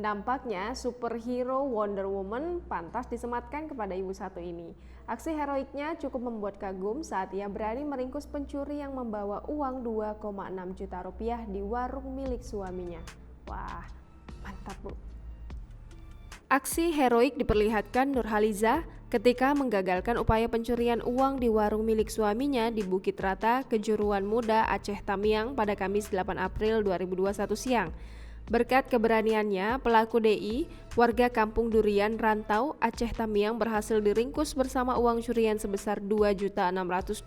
Nampaknya superhero Wonder Woman pantas disematkan kepada ibu satu ini. Aksi heroiknya cukup membuat kagum saat ia berani meringkus pencuri yang membawa uang 2,6 juta rupiah di warung milik suaminya. Wah, mantap bu. Aksi heroik diperlihatkan Nurhaliza ketika menggagalkan upaya pencurian uang di warung milik suaminya di Bukit Rata, Kejuruan Muda, Aceh Tamiang pada Kamis 8 April 2021 siang. Berkat keberaniannya, pelaku DI, warga Kampung Durian Rantau, Aceh Tamiang berhasil diringkus bersama uang curian sebesar Rp2.620.000.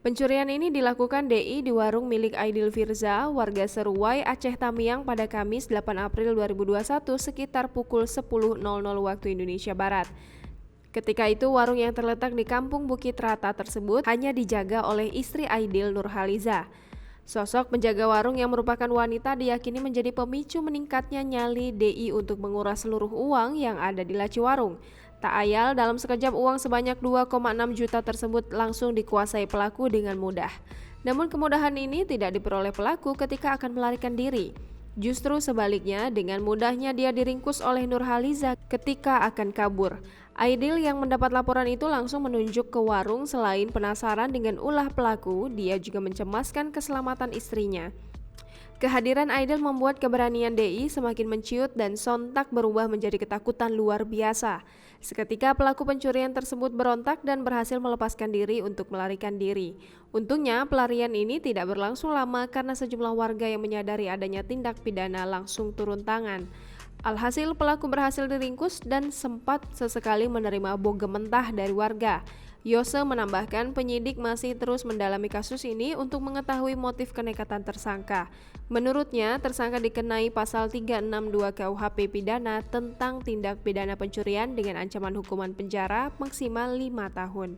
Pencurian ini dilakukan DI di warung milik Aidil Firza, warga Seruai, Aceh Tamiang pada Kamis 8 April 2021 sekitar pukul 10.00 waktu Indonesia Barat. Ketika itu warung yang terletak di Kampung Bukit Rata tersebut hanya dijaga oleh istri Aidil, Nurhaliza. Sosok penjaga warung yang merupakan wanita diyakini menjadi pemicu meningkatnya nyali DI untuk menguras seluruh uang yang ada di laci warung. Tak ayal, dalam sekejap uang sebanyak 2,6 juta tersebut langsung dikuasai pelaku dengan mudah. Namun kemudahan ini tidak diperoleh pelaku ketika akan melarikan diri. Justru sebaliknya, dengan mudahnya dia diringkus oleh Nurhaliza ketika akan kabur. Aidil yang mendapat laporan itu langsung menunjuk ke warung. Selain penasaran dengan ulah pelaku, dia juga mencemaskan keselamatan istrinya. Kehadiran Aidil membuat keberanian DI semakin menciut dan sontak berubah menjadi ketakutan luar biasa. Seketika pelaku pencurian tersebut berontak dan berhasil melepaskan diri untuk melarikan diri. Untungnya pelarian ini tidak berlangsung lama karena sejumlah warga yang menyadari adanya tindak pidana langsung turun tangan. Alhasil pelaku berhasil diringkus dan sempat sesekali menerima bogem mentah dari warga. Yose menambahkan penyidik masih terus mendalami kasus ini untuk mengetahui motif kenekatan tersangka. Menurutnya, tersangka dikenai pasal 362 KUHP pidana tentang tindak pidana pencurian dengan ancaman hukuman penjara maksimal 5 tahun.